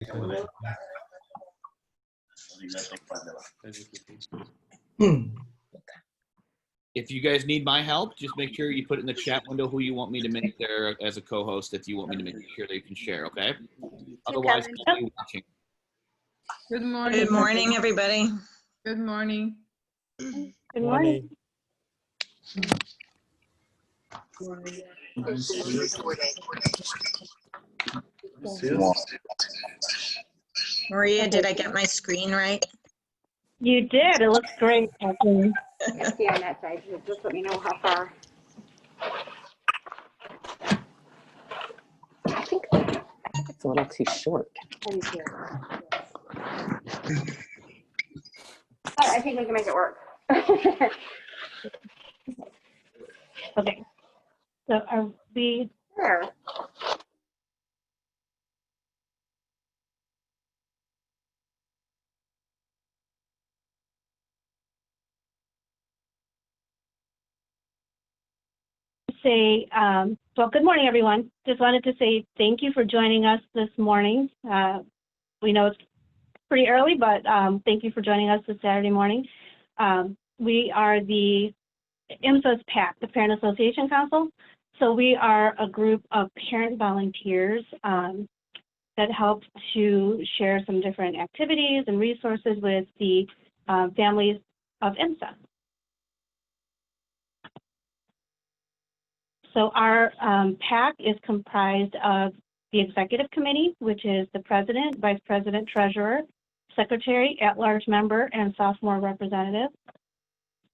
If you guys need my help, just make sure you put in the chat window who you want me to make there as a co-host if you want me to make sure they can share, okay? Otherwise, continue watching. Good morning. Good morning, everybody. Good morning. Good morning. Maria, did I get my screen right? You did. It looks great, Kathleen. I see on that side. Just let me know how far. I think It's a little too short. I do too. But I think we can make it work. Okay. So are we? Sure. Say, well, good morning, everyone. Just wanted to say thank you for joining us this morning. We know it's pretty early, but thank you for joining us this Saturday morning. We are the IMSA's PAC, the Parent Association Council. So we are a group of parent volunteers that help to share some different activities and resources with the families of IMSA. So our PAC is comprised of the executive committee, which is the president, vice president, treasurer, secretary, at-large member, and sophomore representative.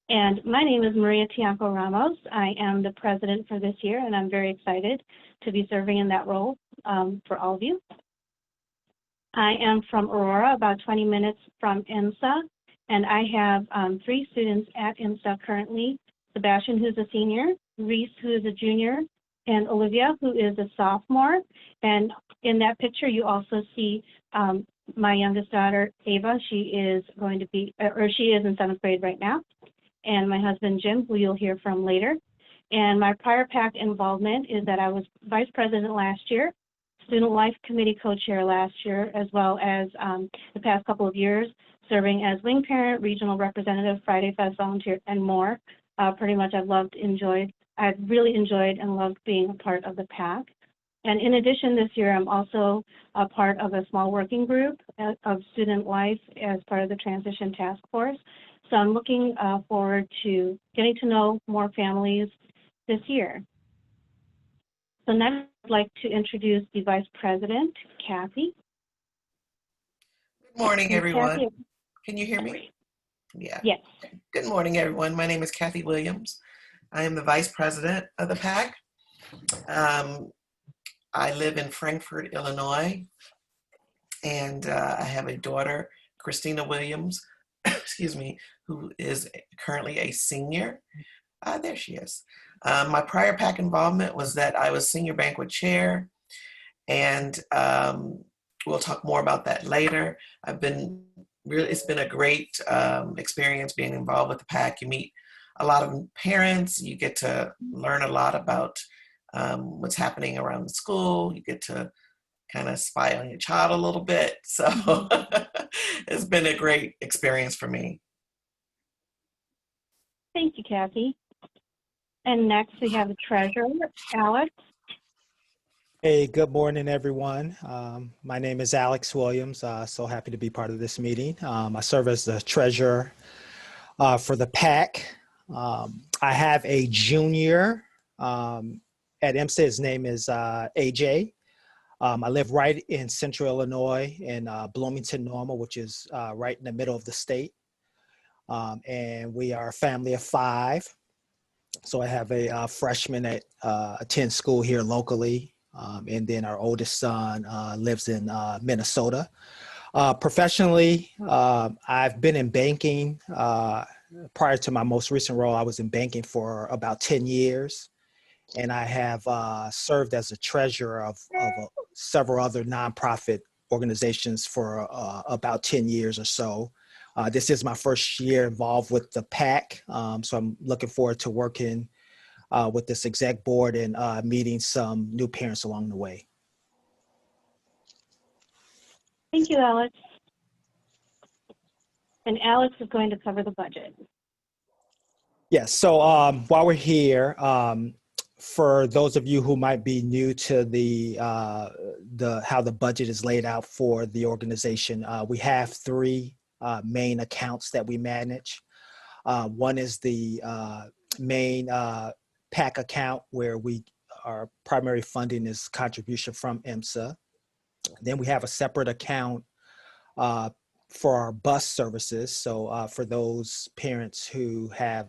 And my name is Maria Tianco Ramos. I am the president for this year, and I'm very excited to be serving in that role for all of you. I am from Aurora, about 20 minutes from IMSA, and I have 3 students at IMSA currently: Sebastian, who's a senior, Reese, who is a junior, and Olivia, who is a sophomore. And in that picture, you also see my youngest daughter, Ava. She is going to be, or she is in 7th grade right now. And my husband, Jim, who you'll hear from later. And my prior PAC involvement is that I was vice president last year, student life committee co-chair last year, as well as the past couple of years, serving as wing parent, regional representative, Friday Fest volunteer, and more. Pretty much I've really enjoyed and loved being a part of the PAC. And in addition, this year, I'm also a part of a small working group of student life as part of the transition task force. So I'm looking forward to getting to know more families this year. So next, I'd like to introduce the vice president, Kathy. Good morning, everyone. Kathy, can you hear me? Yeah. Yes. Good morning, everyone. My name is Kathy Williams. I am the vice president of the PAC. I live in Frankfort, Illinois, and I have a daughter, Christina Williams, excuse me, who is currently a senior. There she is. My prior PAC involvement was that I was senior banquet chair, and we'll talk more about that later. It's been a great experience being involved with the PAC. You meet a lot of parents, you get to learn a lot about what's happening around the school, you get to kind of spy on your child a little bit. So it's been a great experience for me. Thank you, Kathy. And next we have the treasurer, Alex. Hey, good morning, everyone. My name is Alex Williams. So happy to be part of this meeting. I serve as the treasurer for the PAC. I have a junior at IMSA. His name is AJ. I live right in central Illinois in Bloomington, Normal, which is right in the middle of the state. And we are a family of 5. So I have a freshman that attends school here locally. And then our oldest son lives in Minnesota. Professionally, I've been in banking. Prior to my most recent role, I was in banking for about 10 years. And I have served as a treasurer of several other nonprofit organizations for about 10 years or so. This is my first year involved with the PAC. So I'm looking forward to working with this exec board and meeting some new parents along the way. Thank you, Alex. And Alex is going to cover the budget. Yes. So while we're here, for those of you who might be new to the how the budget is laid out for the organization, we have three main accounts that we manage. One is the main PAC account, where our primary funding is contribution from IMSA. Then we have a separate account for our bus services. So for those parents who have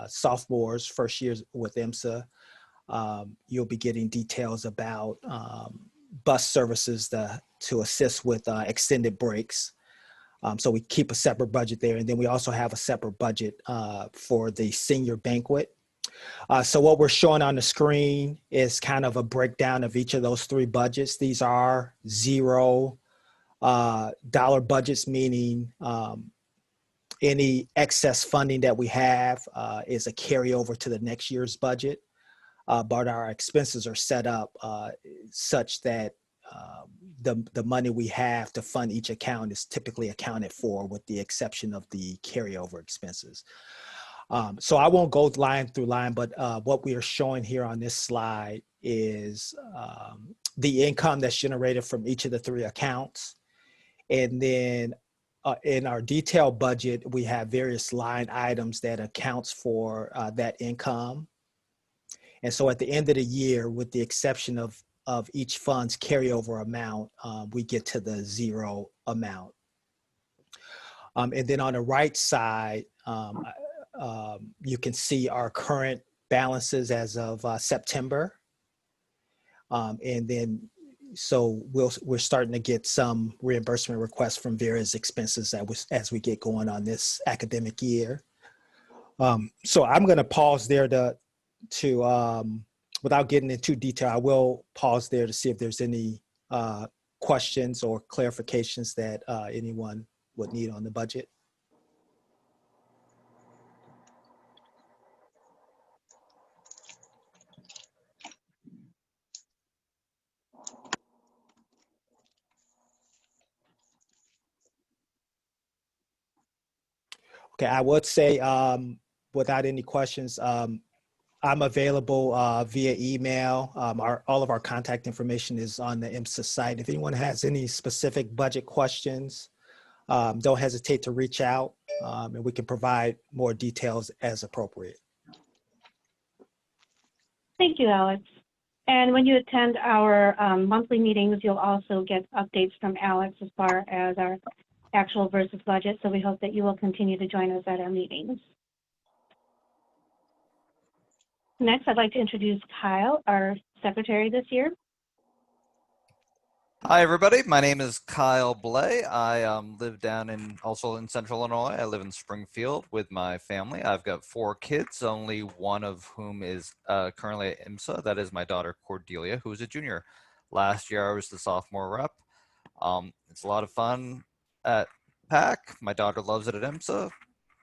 sophomores, first years with IMSA, you'll be getting details about bus services to assist with extended breaks. So we keep a separate budget there. And then we also have a separate budget for the senior banquet. So what we're showing on the screen is kind of a breakdown of each of those three budgets. These are $0 budgets, meaning any excess funding that we have is a carryover to the next year's budget. But our expenses are set up such that the money we have to fund each account is typically accounted for, with the exception of the carryover expenses. So I won't go line through line, but what we are showing here on this slide is the income that's generated from each of the three accounts. And then in our detailed budget, we have various line items that accounts for that income. And so at the end of the year, with the exception of each fund's carryover amount, we get to the $0 amount. And then on the right side, you can see our current balances as of September. And then, so we're starting to get some reimbursement requests from various expenses as we get going on this academic year. So I'm going to pause there to without getting into detail. I will pause there to see if there's any questions or clarifications that anyone would need on the budget. Okay, I would say without any questions, I'm available via email. All of our contact information is on the IMSA site. If anyone has any specific budget questions, don't hesitate to reach out, and we can provide more details as appropriate. Thank you, Alex. And when you attend our monthly meetings, you'll also get updates from Alex as far as our actual versus budget. So we hope that you will continue to join us at our meetings. Next, I'd like to introduce Kyle, our secretary this year. Hi, everybody. My name is Kyle Blay. I live also in Central Illinois. I live in Springfield with my family. I've got 4 kids, only one of whom is currently at IMSA. That is my daughter, Cordelia, who is a junior. Last year, I was the sophomore rep. It's a lot of fun at PAC. My daughter loves it at IMSA.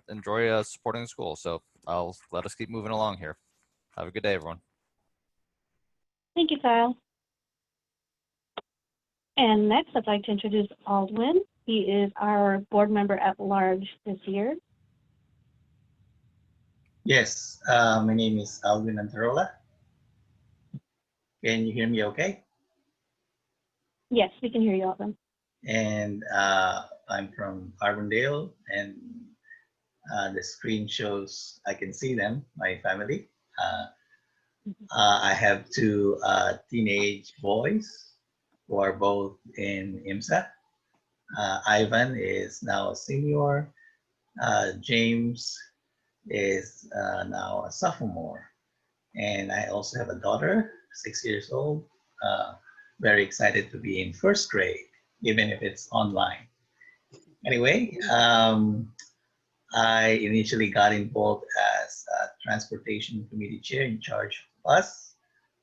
Enjoy supporting the school. So I'll let us keep moving along here. Have a good day, everyone. Thank you, Kyle. And next, I'd like to introduce Aldwin. He is our board member at large this year. Yes, my name is Alvin Antarola. Can you hear me okay? Yes, we can hear you, Aldwin. And I'm from Carbondale, and the screen shows, I can see them, my family. I have 2 teenage boys who are both in IMSA. Ivan is now a senior. James is now a sophomore. And I also have a daughter, 6 years old. Very excited to be in 1st grade, even if it's online. Anyway, I initially got involved as a transportation committee chair in charge of bus.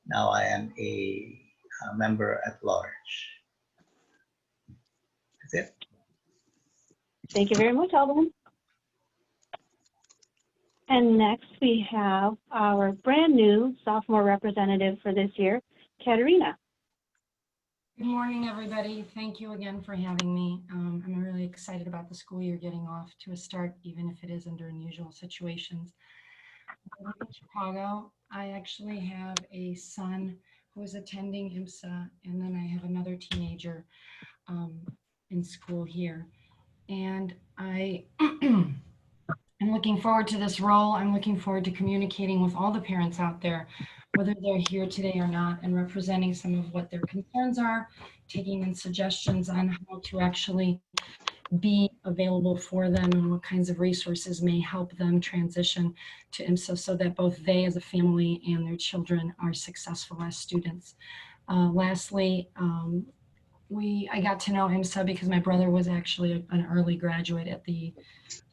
Now I am a member at large. That's it. Thank you very much, Aldwin. And next we have our brand new sophomore representative for this year, Katerina. Good morning, everybody. Thank you again for having me. I'm really excited about the school year getting off to a start, even if it is under unusual situations. I live in Chicago. I actually have a son who is attending IMSA, and then I have another teenager in school here. And I am looking forward to this role. I'm looking forward to communicating with all the parents out there, whether they're here today or not, and representing some of what their concerns are, taking in suggestions on how to actually be available for them and what kinds of resources may help them transition to IMSA so that both they as a family and their children are successful as students. Lastly, I got to know IMSA because my brother was actually an early graduate at the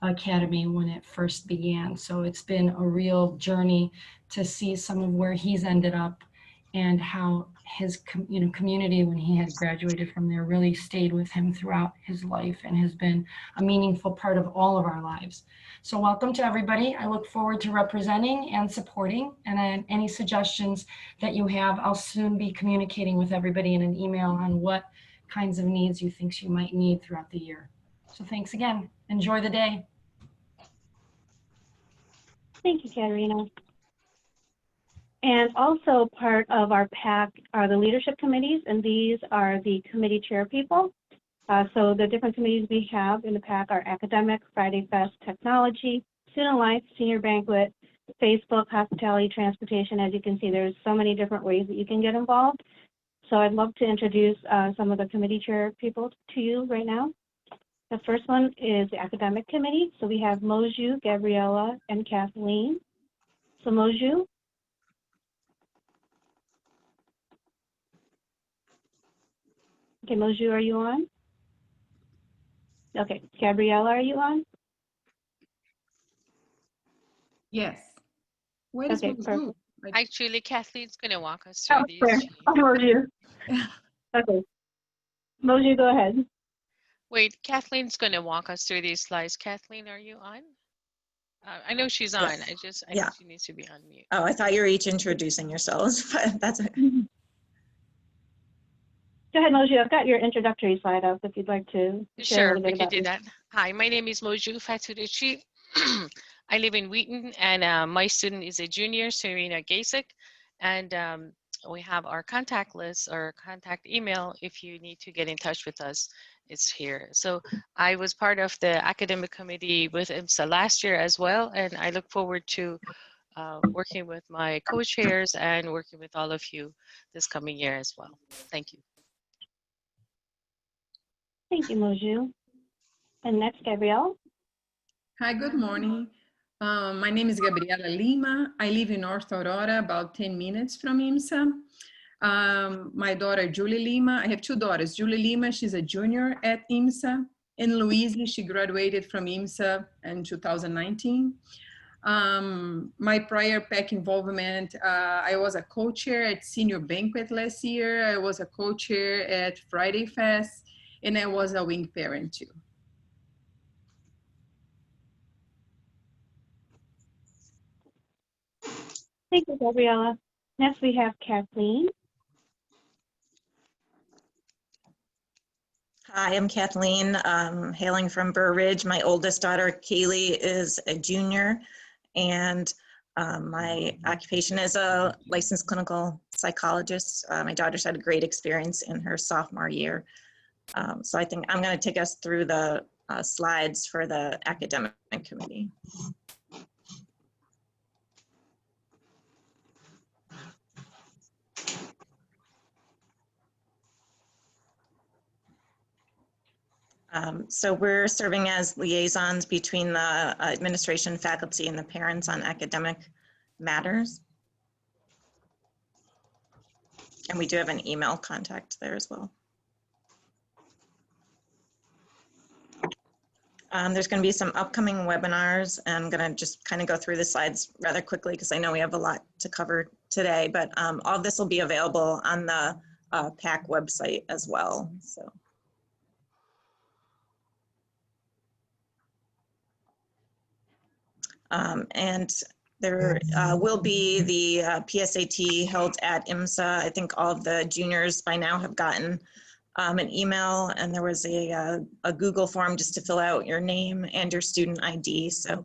academy when it first began. So it's been a real journey to see some of where he's ended up and how his community when he had graduated from there really stayed with him throughout his life and has been a meaningful part of all of our lives. So welcome to everybody. I look forward to representing and supporting, and any suggestions that you have, I'll soon be communicating with everybody in an email on what kinds of needs you think you might need throughout the year. So thanks again. Enjoy the day. Thank you, Katerina. And also part of our PAC are the leadership committees, and these are the committee chair people. So the different committees we have in the PAC are academic, Friday Fest, technology, student life, senior banquet, Facebook, hospitality, transportation. As you can see, there's so many different ways that you can get involved. So I'd love to introduce some of the committee chair people to you right now. The first one is the academic committee. So we have Moju, Gabriella, and Kathleen. So Moju. Okay, Moju, are you on? Okay, Gabriella, are you on? Yes. Where is Okay, Moju? perfect. Actually, Kathleen's going to walk us through these. Fair. Moju. Okay. Moju, go ahead. Wait, Kathleen's going to walk us through these slides. Kathleen, are you on? I know she's on. Yes. I Yeah. think she needs to be on mute. Oh, I thought you were each introducing yourselves, but that's okay. Go ahead, Moju. I've got your introductory slide up if you'd like to share a Sure, little we bit could about do you. that. Hi, my name is Moju Faturuchi. I live in Wheaton, and my student is a junior, Serena Gasik. And we have our contact list or contact email if you need to get in touch with us. It's here. So I was part of the academic committee with IMSA last year as well, and I look forward to working with my co-chairs and working with all of you this coming year as well. Thank you. Thank you, Moju. And next, Gabrielle. Hi, good morning. My name is Gabriela Lima. I live in North Aurora, about 10 minutes from IMSA. My daughter, Julie Lima. I have two daughters. Julie Lima, she's a junior at IMSA. And Louise, she graduated from IMSA in 2019. My prior PAC involvement, I was a co-chair at Senior Banquet last year. I was a co-chair at Friday Fest, and I was a wing parent too. Thank you, Gabriella. Next, we have Kathleen. Hi, I'm Kathleen, hailing from Burr Ridge. My oldest daughter, Kaylee, is a junior, and my occupation is a licensed clinical psychologist. My daughter's had a great experience in her sophomore year. So I think I'm going to take us through the slides for the academic committee. So we're serving as liaisons between the administration, faculty, and the parents on academic matters. And we do have an email contact there as well. There's going to be some upcoming webinars. I'm going to just kind of go through the slides rather quickly because I know we have a lot to cover today, but all this will be available on the PAC website as well. So. And There will be the PSAT held at IMSA. I think all of the juniors by now have gotten an email, and there was a Google form just to fill out your name and your student ID. So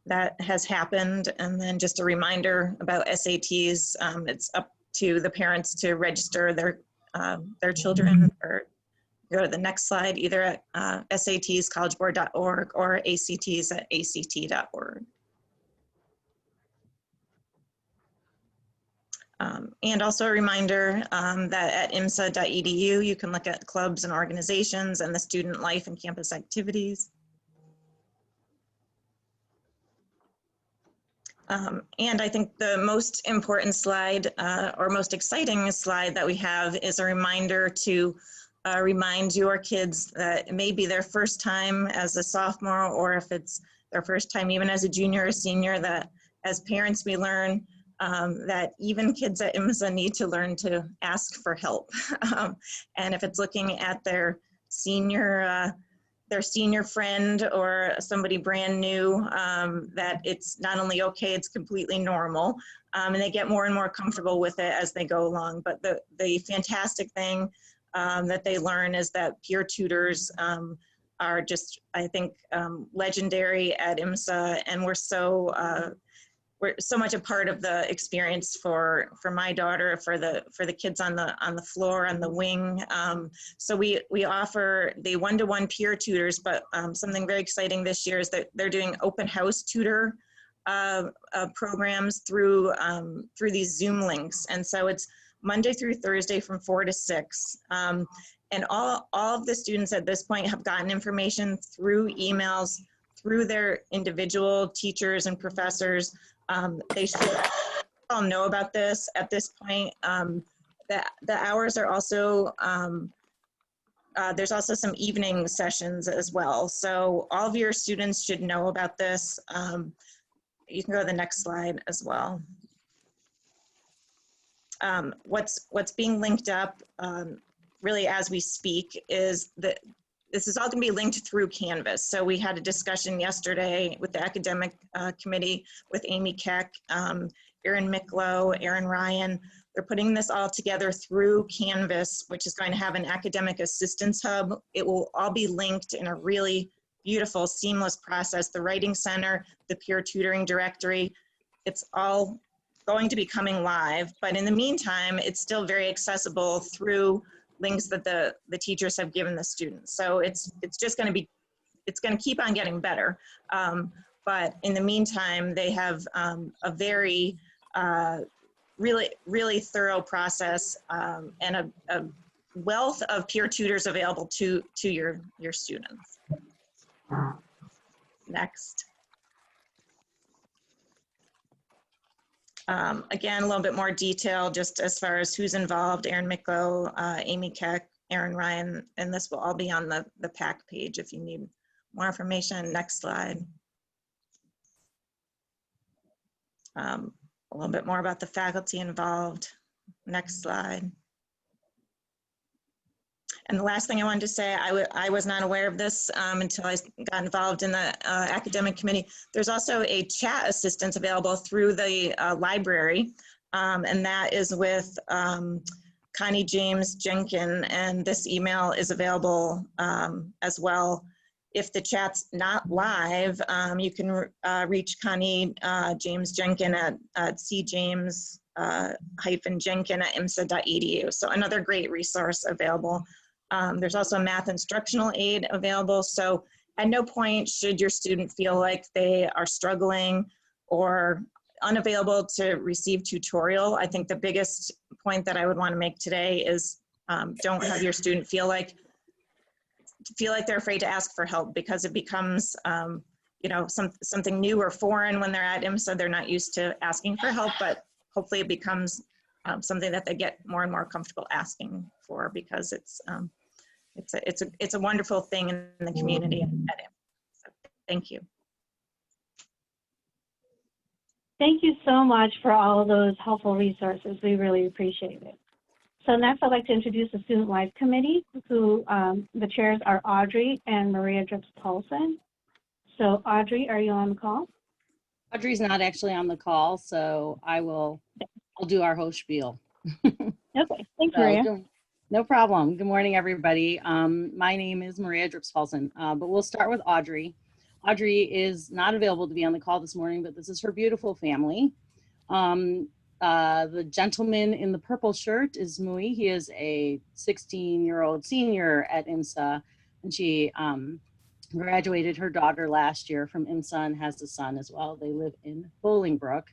that has happened. And then just a reminder about SATs. It's up to the parents to register their children, or go to the next slide, either at satscollegeboard.org or acts at act.org. And also a reminder that at imsa.edu, you can look at clubs and organizations and the student life and campus activities. And I think the most important slide or most exciting slide that we have is a reminder to remind your kids that it may be their first time as a sophomore, or if it's their first time even as a junior or senior, that as parents we learn that even kids at IMSA need to learn to ask for help. And if it's looking at their senior friend or somebody brand new, that it's not only okay, it's completely normal. And they get more and more comfortable with it as they go along. But the fantastic thing that they learn is that peer tutors are just, I think, legendary at IMSA, and we're so much a part of the experience for my daughter, for the kids on the floor, on the wing. So we offer the one-to-one peer tutors, but something very exciting this year is that they're doing open house tutor programs through these Zoom links. And so it's Monday through Thursday from 4 to 6. And all of the students at this point have gotten information through emails, through their individual teachers and professors. They should all know about this at this point. The hours are also, there's also some evening sessions as well. So all of your students should know about this. You can go to the next slide as well. What's being linked up really as we speak is that this is all going to be linked through Canvas. So we had a discussion yesterday with the academic committee with Amy Keck, Erin Miklo, Aaron Ryan. They're putting this all together through Canvas, which is going to have an academic assistance hub. It will all be linked in a really beautiful, seamless process. The Writing Center, the peer tutoring directory, it's all going to be coming live. But in the meantime, it's still very accessible through links that the teachers have given the students. So it's just going to be, it's going to keep on getting better. But in the meantime, they have a very, really thorough process and a wealth of peer tutors available to your students. Next. Again, a little bit more detail just as far as who's involved: Erin Miklo, Amy Keck, Aaron Ryan, and this will all be on the PAC page if you need more information. Next slide. A little bit more about the faculty involved. Next slide. And the last thing I wanted to say, I was not aware of this until I got involved in the academic committee. There's also a chat assistance available through the library, and that is with Connie James Jenkin, and this email is available as well. If the chat's not live, you can reach Connie James Jenkin at cjames-jenkin@imsa.edu. So another great resource available. There's also a math instructional aid available. So at no point should your student feel like they are struggling or unavailable to receive tutorial. I think the biggest point that I would want to make today is don't have your student feel like they're afraid to ask for help, because it becomes you know, something new or foreign when they're at IMSA. They're not used to asking for help, but hopefully it becomes something that they get more and more comfortable asking for, because it's a wonderful thing in the community at IMSA. So, thank you. Thank you so much for all of those helpful resources. We really appreciate it. So next, I'd like to introduce the Student Life Committee, who the chairs are Audrey and Maria Dripps-Paulson. So Audrey, are you on the call? Audrey's not actually on the call, so I'll do our host spiel. Okay, thanks, Maria. No problem. Good morning, everybody. My name is Maria Dripps-Paulson, but we'll start with Audrey. Audrey is not available to be on the call this morning, but this is her beautiful family. The gentleman in the purple shirt is Mui. He is a 16-year-old senior at IMSA, and she graduated her daughter last year from IMSA and has a son as well. They live in Bolingbrook.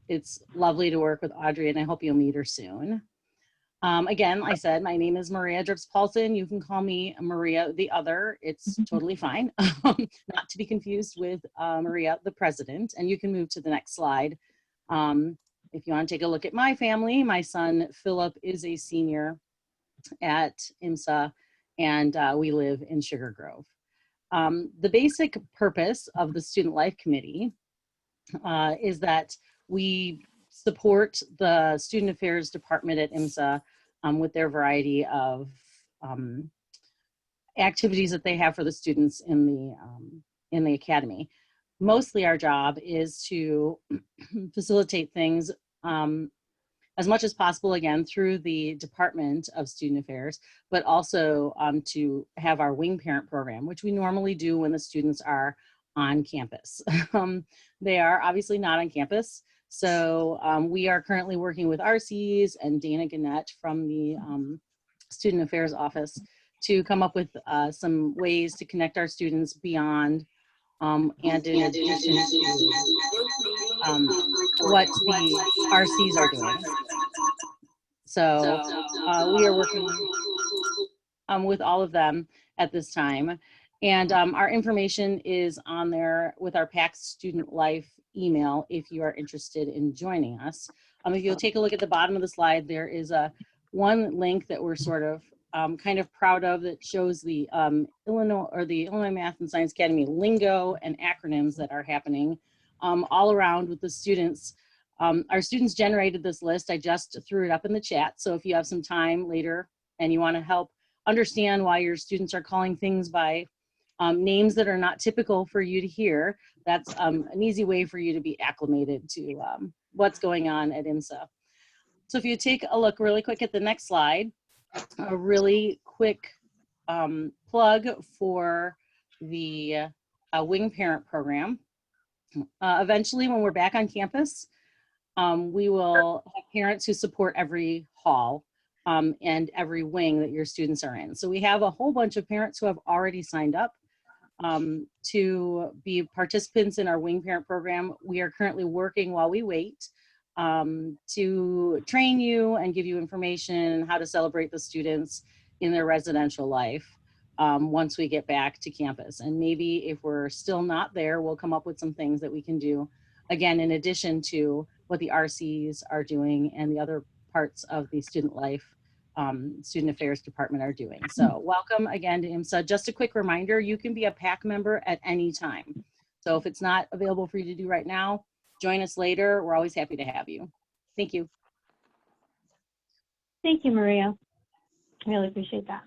It's lovely to work with Audrey, and I hope you'll meet her soon. Again, I said, my name is Maria Dripps-Paulson. You can call me Maria the Other. It's totally fine. Not to be confused with Maria the President. And you can move to the next slide. If you want to take a look at my family, my son Philip is a senior at IMSA, and we live in Sugar Grove. The basic purpose of the Student Life Committee is that we support the Student Affairs Department at IMSA with their variety of activities that they have for the students in the academy. Mostly our job is to facilitate things as much as possible, again, through the Department of Student Affairs, but also to have our wing parent program, which we normally do when the students are on campus. They are obviously not on campus. So we are currently working with RCs and Dana Gannett from the Student Affairs Office to come up with some ways to connect our students beyond and in addition to what the RCs are doing. So we are working with all of them at this time. And our information is on there with our PAC Student Life email if you are interested in joining us. If you'll take a look at the bottom of the slide, there is one link that we're sort of kind of proud of that shows the Illinois Math and Science Academy lingo and acronyms that are happening all around with the students. Our students generated this list. I just threw it up in the chat. So if you have some time later and you want to help understand why your students are calling things by names that are not typical for you to hear, that's an easy way for you to be acclimated to what's going on at IMSA. So if you take a look really quick at the next slide, a really quick plug for the Wing Parent Program. Eventually, when we're back on campus, we will have parents who support every hall and every wing that your students are in. So we have a whole bunch of parents who have already signed up to be participants in our Wing Parent Program. We are currently working while we wait to train you and give you information on how to celebrate the students in their residential life once we get back to campus. And maybe if we're still not there, we'll come up with some things that we can do, again, in addition to what the RCs are doing and the other parts of the Student Life Student Affairs Department are doing. So welcome again to IMSA. Just a quick reminder, you can be a PAC member at any time. So if it's not available for you to do right now, join us later. We're always happy to have you. Thank you. Thank you, Maria. I really appreciate that.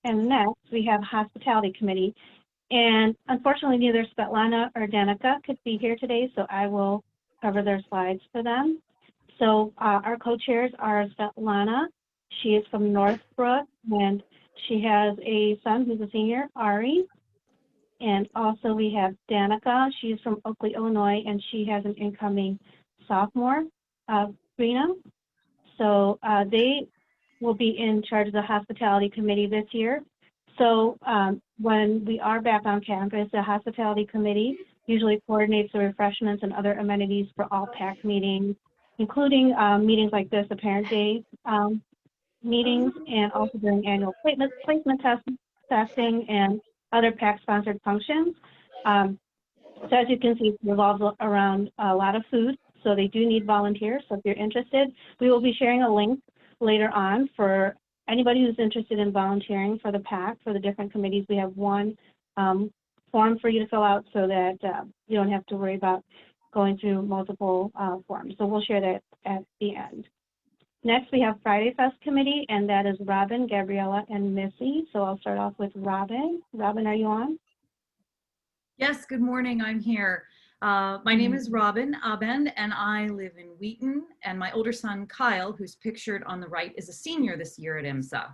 And next, we have Hospitality Committee. And unfortunately, neither Svetlana or Danica could be here today, so I will cover their slides for them. So our co-chairs are Svetlana. She is from Northbrook, and she has a son who's a senior, Ari. And also we have Danica. She's from Oakley, Illinois, and she has an incoming sophomore, Rena. So they will be in charge of the Hospitality Committee this year. So when we are back on campus, the Hospitality Committee usually coordinates the refreshments and other amenities for all PAC meetings, including meetings like this, the Parent Day meetings, and also during annual placement testing and other PAC-sponsored functions. So as you can see, it revolves around a lot of food, so they do need volunteers. So if you're interested, we will be sharing a link later on for anybody who's interested in volunteering for the PAC, for the different committees. We have one form for you to fill out so that you don't have to worry about going through multiple forms. So we'll share that at the end. Next, we have Friday Fest Committee, and that is Robin, Gabriella, and Missy. So I'll start off with Robin. Robin, are you on? Yes, good morning. I'm here. My name is Robin Abend, and I live in Wheaton. And my older son, Kyle, who's pictured on the right, is a senior this year at IMSA.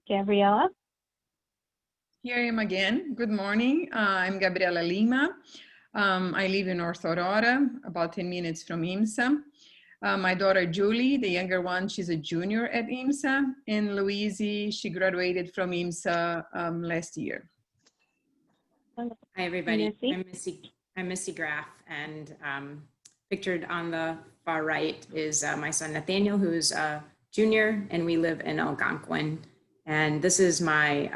Gabriella? Here I am again. Good morning. I'm Gabriela Lima. I live in North Aurora, about 10 minutes from IMSA. My daughter Julie, the younger one, she's a junior at IMSA. And Louise, she graduated from IMSA last year. Hi, everybody. I'm Missy Graff, and pictured on the far right is my son Nathaniel, who's a junior, and we live in Algonquin. And this is my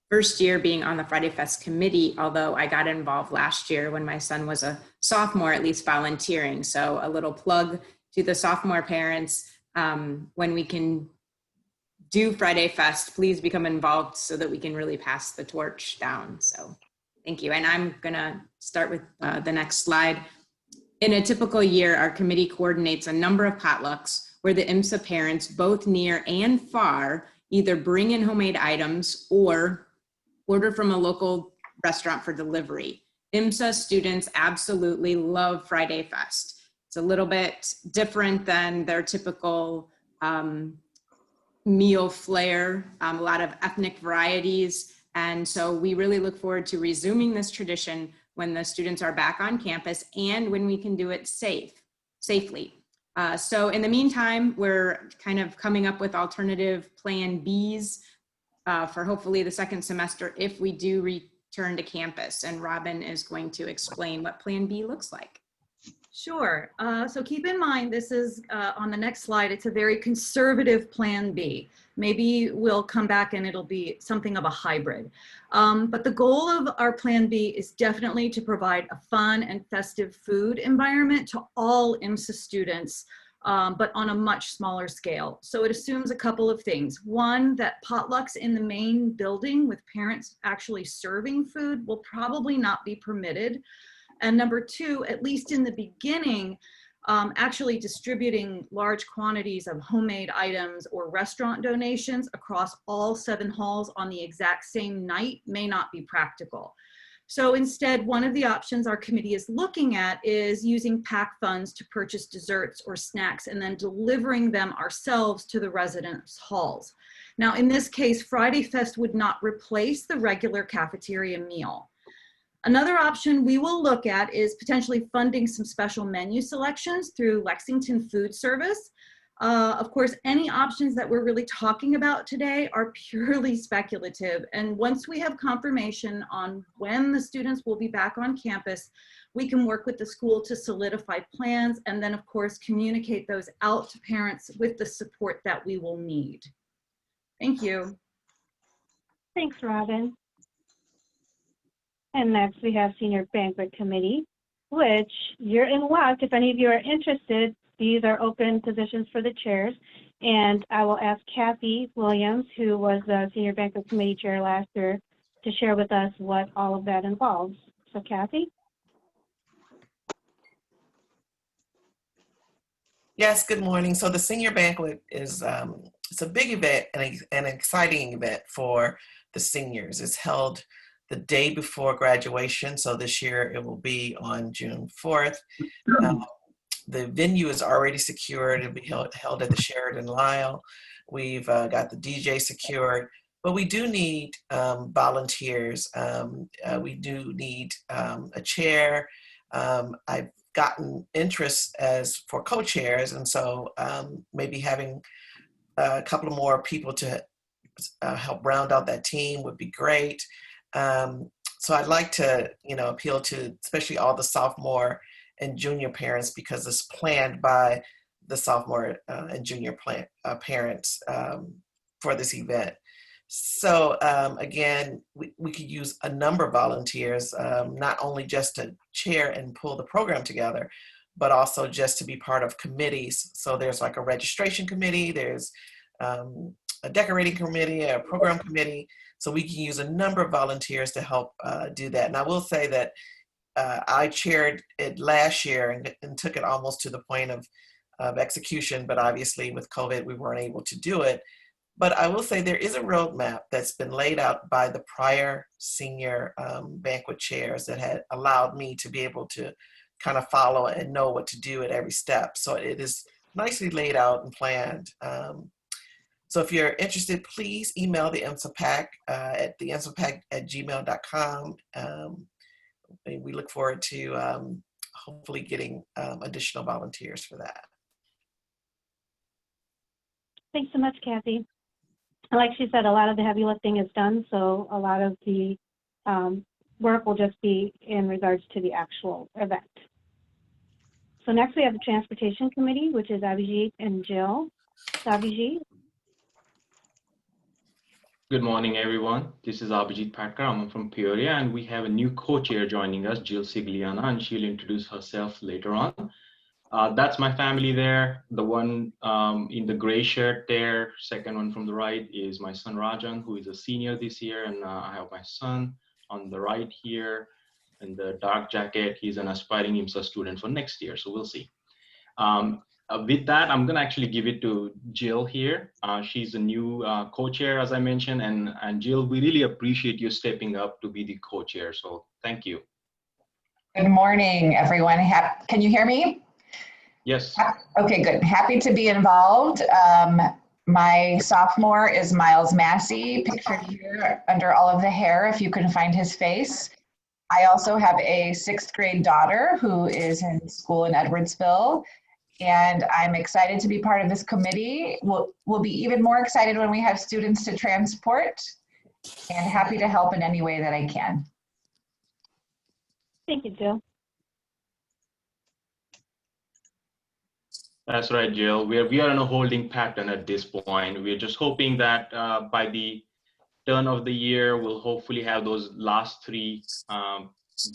first year being on the Friday Fest committee, although I got involved last year when my son was a sophomore, at least volunteering. So a little plug to the sophomore parents, when we can do Friday Fest, please become involved so that we can really pass the torch down. So thank you. And I'm gonna start with the next slide. In a typical year, our committee coordinates a number of potlucks where the IMSA parents, both near and far, either bring in homemade items or order from a local restaurant for delivery. IMSA students absolutely love Friday Fest. It's a little bit different than their typical meal flair, a lot of ethnic varieties. And so we really look forward to resuming this tradition when the students are back on campus and when we can do it safely. So in the meantime, we're kind of coming up with alternative plan Bs for hopefully the second semester if we do return to campus. And Robin is going to explain what plan B looks like. Sure. So keep in mind, this is on the next slide, it's a very conservative plan B. Maybe we'll come back and it'll be something of a hybrid. But the goal of our plan B is definitely to provide a fun and festive food environment to all IMSA students, but on a much smaller scale. So it assumes a couple of things. One, that potlucks in the main building with parents actually serving food will probably not be permitted. And number two, at least in the beginning, actually distributing large quantities of homemade items or restaurant donations across all 7 halls on the exact same night may not be practical. So instead, one of the options our committee is looking at is using PAC funds to purchase desserts or snacks and then delivering them ourselves to the residence halls. Now, in this case, Friday Fest would not replace the regular cafeteria meal. Another option we will look at is potentially funding some special menu selections through Lexington Food Service. Of course, any options that we're really talking about today are purely speculative. And once we have confirmation on when the students will be back on campus, we can work with the school to solidify plans and then, of course, communicate those out to parents with the support that we will need. Thank you. Thanks, Robin. And next we have Senior Banquet Committee, which you're in luck. If any of you are interested, these are open positions for the chairs. And I will ask Kathy Williams, who was the Senior Banquet Committee Chair last year, to share with us what all of that involves. So Kathy? Yes, good morning. So the Senior Banquet is it's a big event and an exciting event for the seniors. It's held the day before graduation. So this year it will be on June 4th. The venue is already secured. It'll be held at the Sheraton Lyle. We've got the DJ secured, but we do need volunteers. We do need a chair. I've gotten interest as for co-chairs, and so maybe having a couple of more people to help round out that team would be great. So I'd like to, appeal to especially all the sophomore and junior parents, because it's planned by the sophomore and junior parents for this event. So again, we could use a number of volunteers, not only just to chair and pull the program together, but also just to be part of committees. So there's like a registration committee, there's a decorating committee, a program committee. So we can use a number of volunteers to help do that. And I will say that I chaired it last year and took it almost to the point of execution, but obviously with COVID, we weren't able to do it. But I will say there is a roadmap that's been laid out by the prior senior banquet chairs that had allowed me to be able to kind of follow and know what to do at every step. So it is nicely laid out and planned. So if you're interested, please email the IMSA PAC at theimsapac@gmail.com. We look forward to hopefully getting additional volunteers for that. Thanks so much, Kathy. Like she said, a lot of the heavy lifting is done, so a lot of the work will just be in regards to the actual event. So next we have the Transportation Committee, which is Abhijit and Jill. So Abhijit. Good morning, everyone. This is Abhijit Patkar. I'm from Peoria, and we have a new co-chair joining us, Jill Sigliana, and she'll introduce herself later on. That's my family there. The one in the gray shirt there, second one from the right, is my son Rajan, who is a senior this year, and I have my son on the right here in the dark jacket. He's an aspiring IMSA student for next year, so we'll see. With that, I'm gonna actually give it to Jill here. She's a new co-chair, as I mentioned, and Jill, we really appreciate you stepping up to be the co-chair, so thank you. Good morning, everyone. Can you hear me? Yes. Okay, good. Happy to be involved. My sophomore is Miles Massey, pictured here under all of the hair, if you can find his face. I also have a 6th grade daughter who is in school in Edwardsville, and I'm excited to be part of this committee. We'll be even more excited when we have students to transport, and happy to help in any way that I can. Thank you, Jill. That's right, Jill. We are in a holding pattern at this point. We're just hoping that by the turn of the year, we'll hopefully have those last 3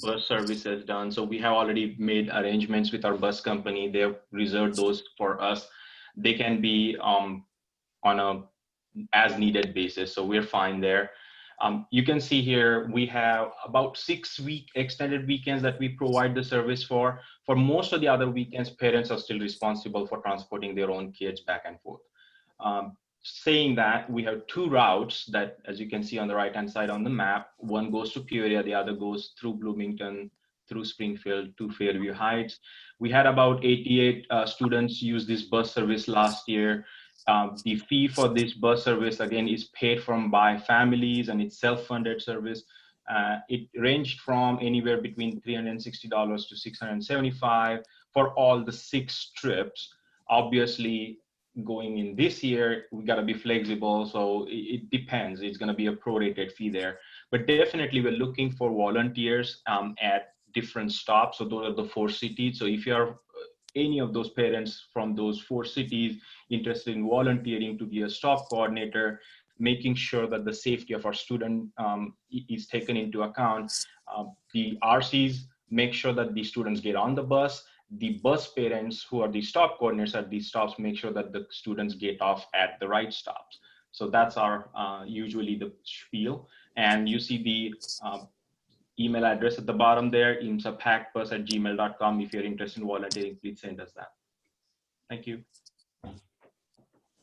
bus services done. So we have already made arrangements with our bus company. They've reserved those for us. They can be on a as needed basis. So we're fine there. You can see here, we have about 6 extended weekends that we provide the service for. For most of the other weekends, parents are still responsible for transporting their own kids back and forth. Saying that, we have 2 routes that, as you can see on the right-hand side on the map, one goes to Peoria, the other goes through Bloomington, through Springfield to Fairview Heights. We had about 88 students use this bus service last year. The fee for this bus service, again, is paid from by families, and it's self-funded service. It ranged from anywhere between $360 to $675 for all the 6 trips. Obviously, going in this year, we got to be flexible, so it depends. It's going to be a prorated fee there, but definitely we're looking for volunteers at different stops. So those are the 4 cities. So if you are any of those parents from those 4 cities interested in volunteering to be a stop coordinator, making sure that the safety of our student is taken into account. The RCs make sure that the students get on the bus. The bus parents, who are the stop coordinators at these stops, make sure that the students get off at the right stops. So that's our usually the spiel. And you see the email address at the bottom there, imsapacbus@gmail.com. If you're interested in volunteering, please send us that. Thank you.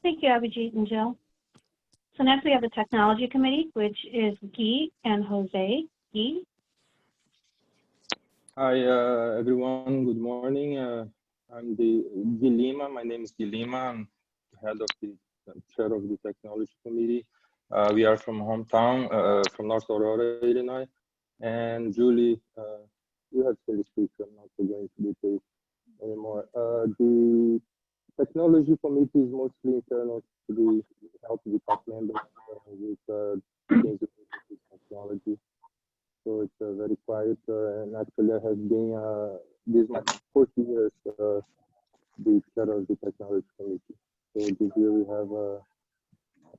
Thank you, Abhijit and Jill. So next we have the Technology Committee, which is Guy and Jose. Guy? Hi, everyone. Good morning. I'm Guy Lima. My name is Guy Lima. I'm head of the chair of the Technology Committee. We are from hometown, from North Aurora, Illinois. And Julie, you have said the speaker. I'm not going to detail anymore. The Technology Committee is mostly internal to the help department with things with technology. So it's very quiet, and actually I have been this my 40 years the chair of the Technology Committee. So this year we have a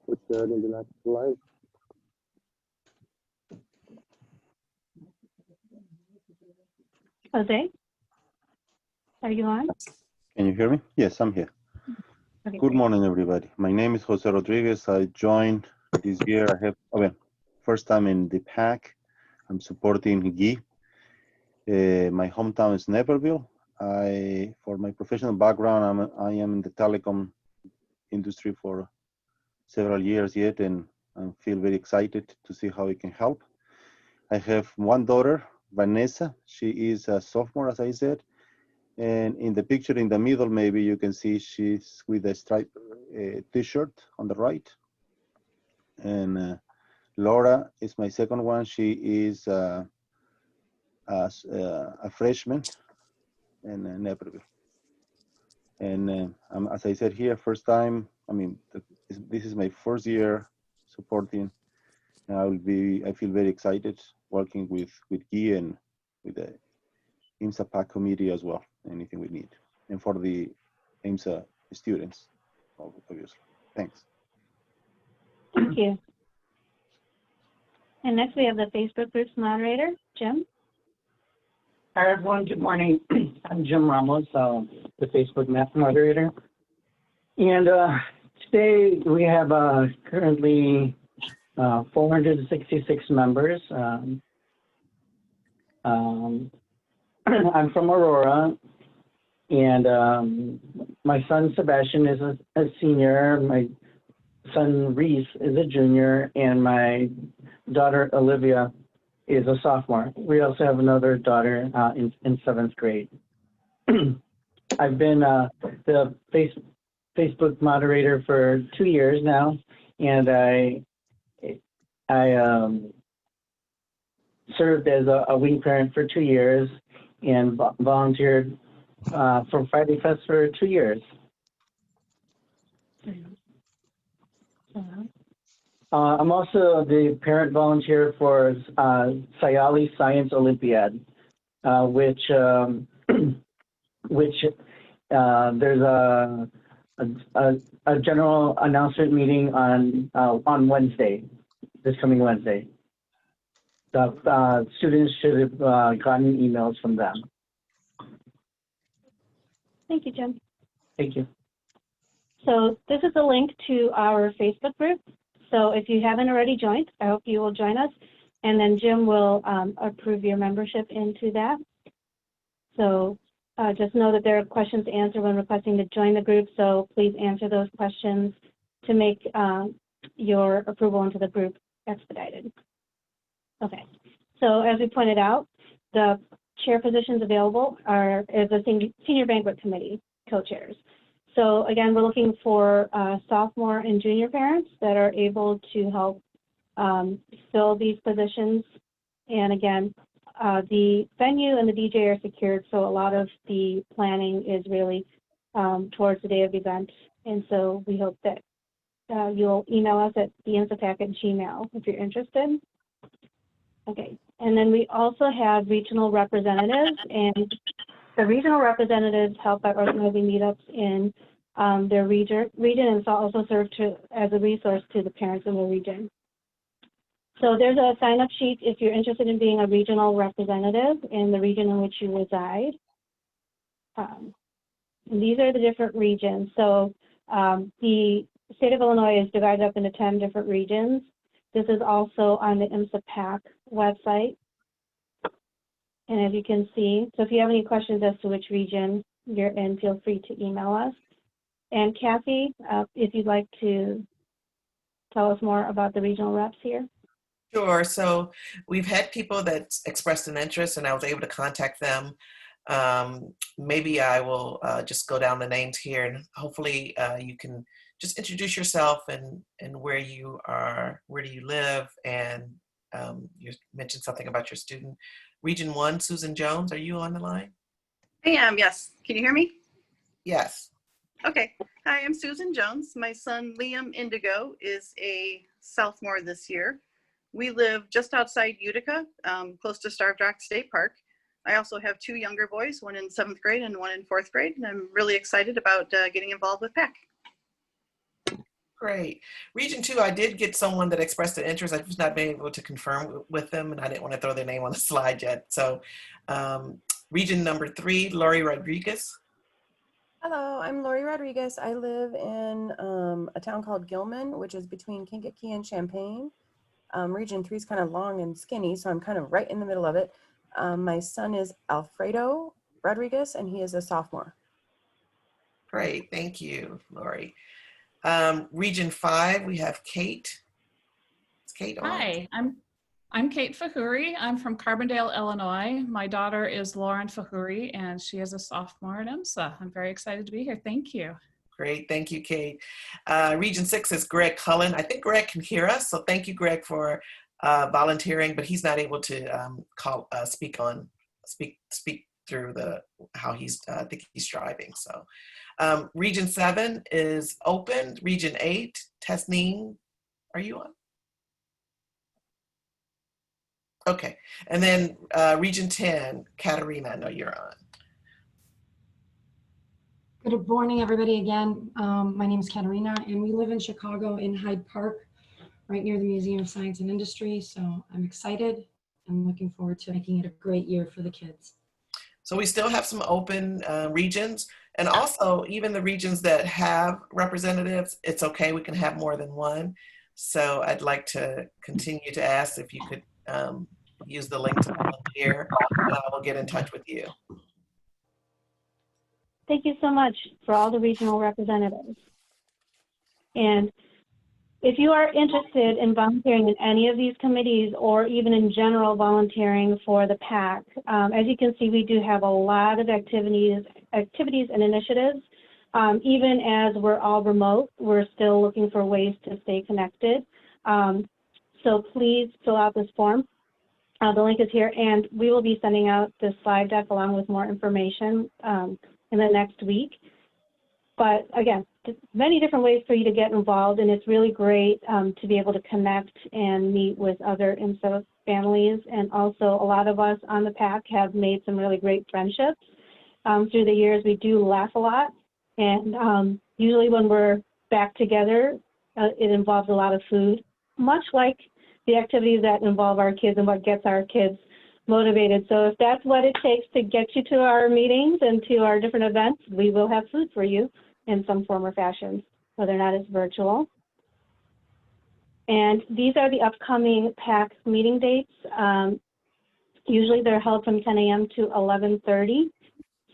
co-chair in the next slide. Jose? Are you on? Can you hear me? Yes, I'm here. Okay, Good great. morning, everybody. My name is Jose Rodriguez. I joined this year. I have, first time in the PAC. I'm supporting Guy. My hometown is Naperville. For my professional background, I am in the telecom industry for several years yet, and I feel very excited to see how it can help. I have one daughter, Vanessa. She is a sophomore, as I said. And in the picture in the middle, maybe you can see she's with a striped t-shirt on the right. And Laura is my second one. She is a freshman in Naperville. And as I said here, first time, I mean, this is my first year supporting. And I feel very excited working with Guy and with the IMSA PAC committee as well, anything we need. And for the IMSA students, obviously. Thanks. Thank you. And next we have the Facebook group's moderator, Jim. Hi, everyone. Good morning. I'm Jim Ramos, the Facebook moderator. And today we have currently 466 members. I'm from Aurora, and my son Sebastian is a senior. My son Reese is a junior, and my daughter Olivia is a sophomore. We also have another daughter in 7th grade. I've been the Facebook moderator for 2 years now, and I served as a wing parent for 2 years and volunteered for Friday Fest for 2 years. I'm also the parent volunteer for Sayali Science Olympiad, which there's a general announcement meeting on Wednesday, this coming Wednesday. The students should have gotten emails from them. Thank you, Jim. Thank you. So this is a link to our Facebook group. So if you haven't already joined, I hope you will join us. And then Jim will approve your membership into that. So just know that there are questions to answer when requesting to join the group. So please answer those questions to make your approval into the group expedited. Okay. So as we pointed out, the chair positions available is the senior banquet committee co-chairs. So again, we're looking for sophomore and junior parents that are able to help fill these positions. And again, the venue and the DJ are secured, so a lot of the planning is really towards the day of the event. And so we hope that you'll email us at theinstapac@gmail if you're interested. Okay, and then we also have regional representatives, and the regional representatives help by organizing meetups in their region and also serve as a resource to the parents in the region. So there's a sign-up sheet if you're interested in being a regional representative in the region in which you reside. And these are the different regions. So the state of Illinois is divided up into 10 different regions. This is also on the IMSA PAC website. And as you can see, so if you have any questions as to which region you're in, feel free to email us. And Kathy, if you'd like to tell us more about the regional reps here. Sure. So we've had people that expressed an interest, and I was able to contact them. Maybe I will just go down the names here, and hopefully you can just introduce yourself and where you are, where do you live, and you mentioned something about your student. Region 1, Susan Jones, are you on the line? I am, yes. Can you hear me? Yes. Okay. Hi, I'm Susan Jones. My son Liam Indigo is a sophomore this year. We live just outside Utica, close to Starved Rock State Park. I also have 2 younger boys, one in 7th grade and one in 4th grade, and I'm really excited about getting involved with PAC. Great. Region 2, I did get someone that expressed an interest. I've just not been able to confirm with them, and I didn't want to throw their name on the slide yet. So region number 3, Lori Rodriguez. Hello, I'm Lori Rodriguez. I live in a town called Gilman, which is between Kankakee and Champaign. Region 3 is kind of long and skinny, so I'm kind of right in the middle of it. My son is Alfredo Rodriguez, and he is a sophomore. Great, thank you, Lori. Region 5, we have Kate. Is Kate on? Hi, I'm Kate Fahuri. I'm from Carbondale, Illinois. My daughter is Lauren Fahuri, and she is a sophomore at IMSA. I'm very excited to be here. Thank you. Great, thank you, Kate. Region 6 is Greg Cullen. I think Greg can hear us, so thank you, Greg, for volunteering, but he's not able to speak through how he's, I think he's driving. So Region 7 is open. Region 8, Tasneem, are you on? Okay, and then Region 10, Katerina, I know you're on. Good morning, everybody, again. My name is Katerina, and we live in Chicago in Hyde Park, right near the Museum of Science and Industry. So I'm excited and looking forward to making it a great year for the kids. So we still have some open regions, and also even the regions that have representatives, it's okay, we can have more than one. So I'd like to continue to ask if you could use the link to volunteer, and I will get in touch with you. Thank you so much for all the regional representatives. And if you are interested in volunteering in any of these committees or even in general volunteering for the PAC, as you can see, we do have a lot of activities and initiatives. Even as we're all remote, we're still looking for ways to stay connected. So please fill out this form. The link is here, and we will be sending out this slide deck along with more information in the next week. But again, many different ways for you to get involved, and it's really great to be able to connect and meet with other IMSA families. And also, a lot of us on the PAC have made some really great friendships through the years. We do laugh a lot, and usually when we're back together, it involves a lot of food, much like the activities that involve our kids and what gets our kids motivated. So if that's what it takes to get you to our meetings and to our different events, we will have food for you in some form or fashion, whether or not it's virtual. And these are the upcoming PAC meeting dates. Usually they're held from 10 a.m. to 11:30.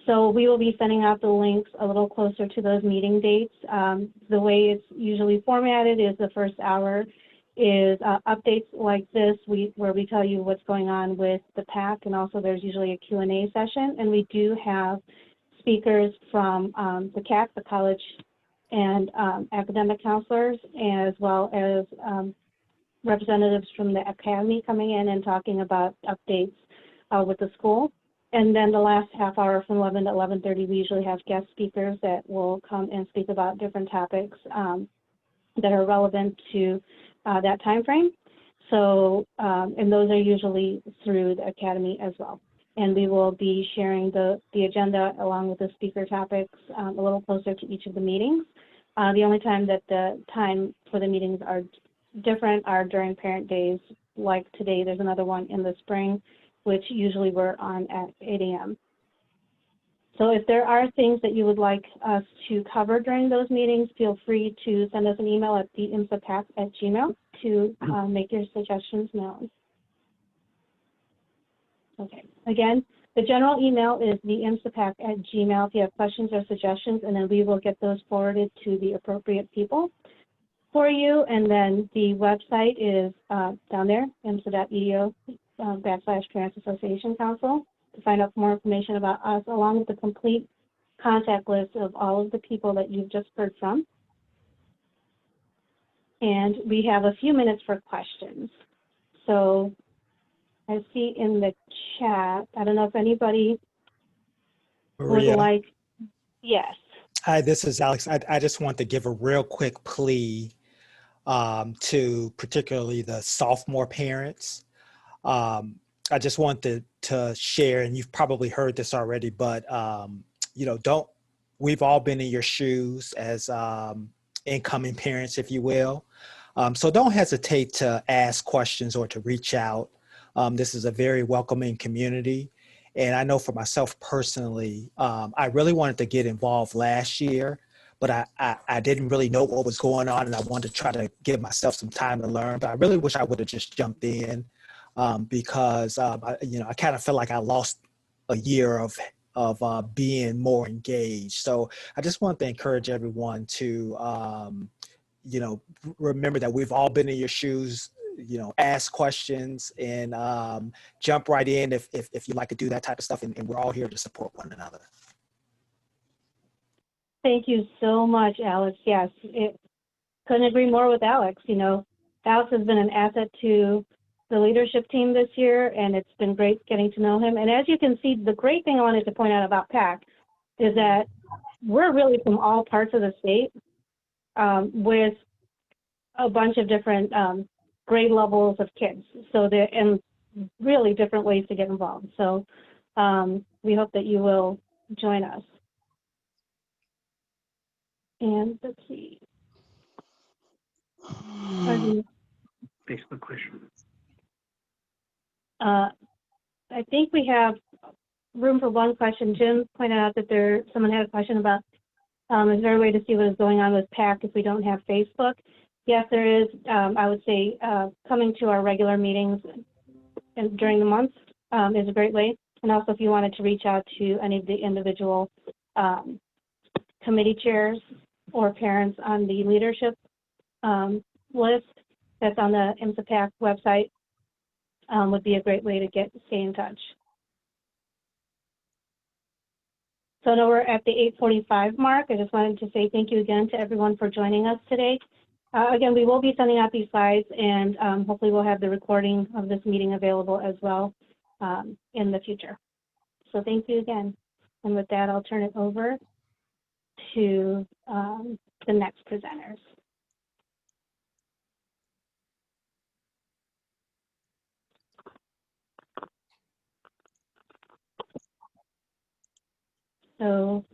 So we will be sending out the links a little closer to those meeting dates. The way it's usually formatted is the first hour is updates like this where we tell you what's going on with the PAC, and also there's usually a Q&A session, and we do have speakers from the CAC, the college and academic counselors, as well as representatives from the academy coming in and talking about updates with the school. And then the last half hour from 11 to 11:30, we usually have guest speakers that will come and speak about different topics that are relevant to that time frame. So, and those are usually through the academy as well. And we will be sharing the agenda along with the speaker topics a little closer to each of the meetings. The only time that the time for the meetings are different are during parent days, like today. There's another one in the spring, which usually we're on at 8 a.m. So if there are things that you would like us to cover during those meetings, feel free to send us an email at theimsapac@gmail to make your suggestions known. Okay, again, the general email is theimsapac@gmail if you have questions or suggestions, and then we will get those forwarded to the appropriate people for you. And then the website is down there, imsa.edu/Parents Association Council, to find out more information about us, along with the complete contact list of all of the people that you've just heard from. And we have a few minutes for questions. So I see in the chat, I don't know if anybody Maria. would like, yes. Hi, this is Alex. I just want to give a real quick plea to particularly the sophomore parents. I just wanted to share, and you've probably heard this already, but we've all been in your shoes as incoming parents, if you will. So don't hesitate to ask questions or to reach out. This is a very welcoming community. And I know for myself personally, I really wanted to get involved last year, but I didn't really know what was going on, and I wanted to try to give myself some time to learn. But I really wish I would have just jumped in because I kind of feel like I lost a year of of being more engaged. So I just want to encourage everyone to, remember that we've all been in your shoes, ask questions and jump right in if you like to do that type of stuff. And we're all here to support one another. Thank you so much, Alex. Yes, couldn't agree more with Alex. Alex has been an asset to the leadership team this year, and it's been great getting to know him. And as you can see, the great thing I wanted to point out about PAC is that we're really from all parts of the state with a bunch of different grade levels of kids. So they're in really different ways to get involved. So we hope that you will join us. And let's see. Facebook question. I think we have room for one question. Jim pointed out that someone had a question about is there a way to see what is going on with PAC if we don't have Facebook? Yes, there is. I would say coming to our regular meetings during the month is a great way. And also if you wanted to reach out to any of the individual committee chairs or parents on the leadership list that's on the IMSA PAC website would be a great way to stay in touch. So now we're at the 8:45 mark. I just wanted to say thank you again to everyone for joining us today. Again, we will be sending out these slides, and hopefully we'll have the recording of this meeting available as well in the future. So thank you again. And with that, I'll turn it over to the next presenters. So